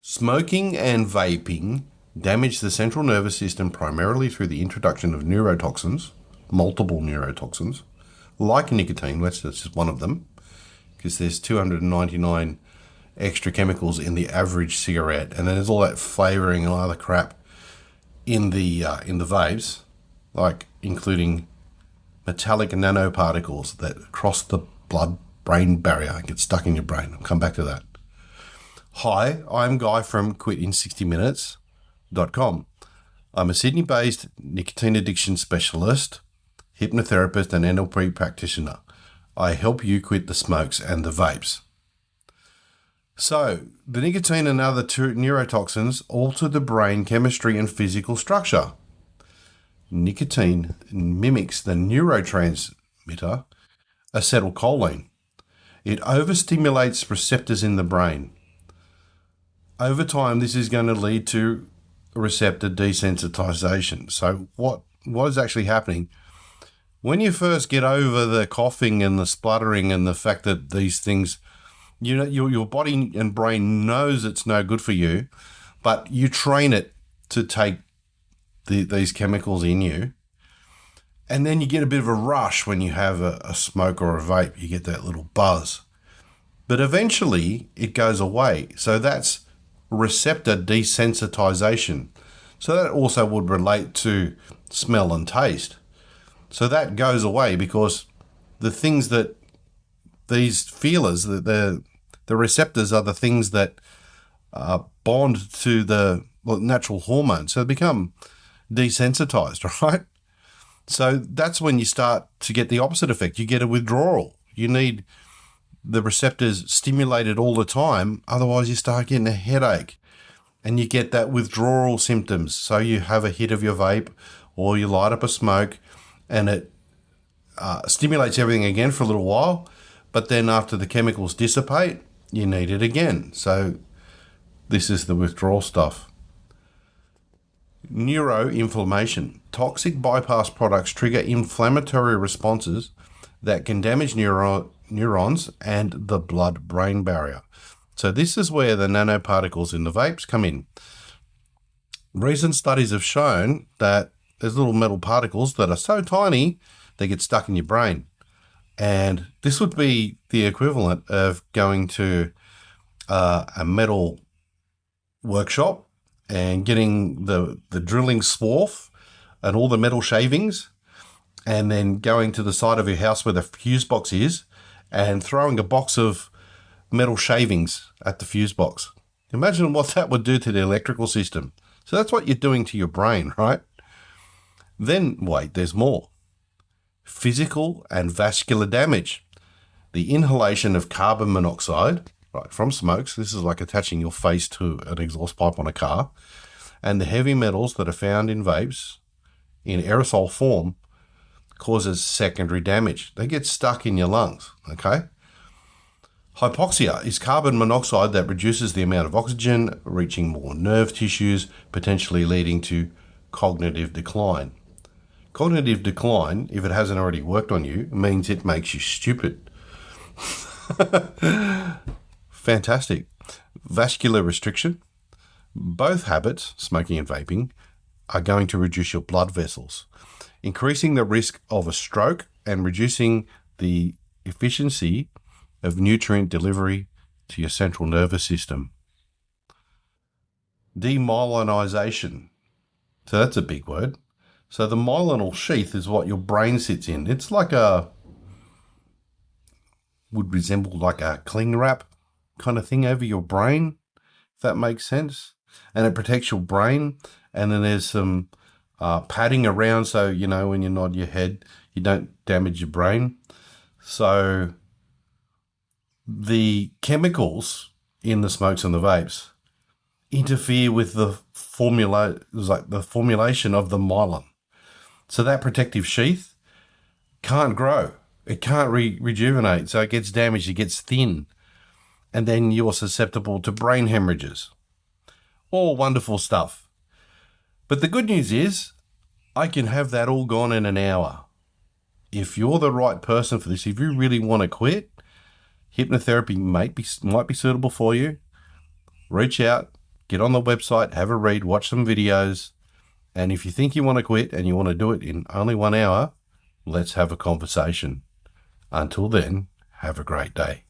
Smoking and vaping damage the central nervous system primarily through the introduction of neurotoxins, multiple neurotoxins, like nicotine, that's just one of them, because there's 299 extra chemicals in the average cigarette, and then there's all that flavouring and other crap in the vapes, like including metallic nanoparticles that cross the blood-brain barrier and get stuck in your brain. I'll come back to that. Hi, I'm Guy from QuitIn60minutes.com. I'm a Sydney-based nicotine addiction specialist, hypnotherapist and NLP practitioner. I help you quit the smokes and the vapes. So, the nicotine and other neurotoxins alter the brain chemistry and physical structure. Nicotine mimics the neurotransmitter acetylcholine. It overstimulates receptors in the brain. Over time, this is going to lead to receptor desensitization. So what is actually happening? When you first get over the coughing and the spluttering and the fact that these things, you know, your body and brain knows it's no good for you, but you train it to take these chemicals in you. And then you get a bit of a rush when you have a smoke or a vape. You get that little buzz. But eventually it goes away. So that's receptor desensitization. So that also would relate to smell and taste. So that goes away because the things that these feelers, the receptors are the things that bond to the natural hormones. So they become desensitized, right? So that's when you start to get the opposite effect. You get a withdrawal. You need the receptors stimulated all the time, otherwise you start getting a headache and you get that withdrawal symptoms. So you have a hit of your vape or you light up a smoke and it stimulates everything again for a little while, but then after the chemicals dissipate, you need it again. So this is the withdrawal stuff. Neuroinflammation. Toxic bypass products trigger inflammatory responses that can damage neurons and the blood-brain barrier. So this is where the nanoparticles in the vapes come in. Recent studies have shown that there's little metal particles that are so tiny they get stuck in your brain. And this would be the equivalent of going to a metal workshop and getting the drilling swarf and all the metal shavings, and then going to the side of your house where the fuse box is and throwing a box of metal shavings at the fuse box. Imagine what that would do to the electrical system. So that's what you're doing to your brain, right? Then, wait, there's more. Physical and vascular damage. The inhalation of carbon monoxide, right, from smokes, this is like attaching your face to an exhaust pipe on a car, and the heavy metals that are found in vapes in aerosol form causes secondary damage. They get stuck in your lungs, okay? Hypoxia is carbon monoxide that reduces the amount of oxygen reaching more nerve tissues, potentially leading to cognitive decline. Cognitive decline, if it hasn't already worked on you, means it makes you stupid. Fantastic. Vascular restriction. Both habits, smoking and vaping, are going to reduce your blood vessels, increasing the risk of a stroke and reducing the efficiency of nutrient delivery to your central nervous system. Demyelinization. So that's a big word. So the myelinal sheath is what your brain sits in. It's like would resemble like a cling wrap kind of thing over your brain, if that makes sense. And it protects your brain. And then there's some padding around so, you know, when you nod your head, you don't damage your brain. So the chemicals in the smokes and the vapes interfere with the formulation of the myelin. So that protective sheath can't grow. It can't rejuvenate. So it gets damaged, it gets thin. And then you're susceptible to brain hemorrhages. All wonderful stuff. But the good news is I can have that all gone in an hour. If you're the right person for this, if you really want to quit, hypnotherapy might be suitable for you. Reach out, get on the website, have a read, watch some videos. And if you think you want to quit and you want to do it in only 1 hour, let's have a conversation. Until then, have a great day.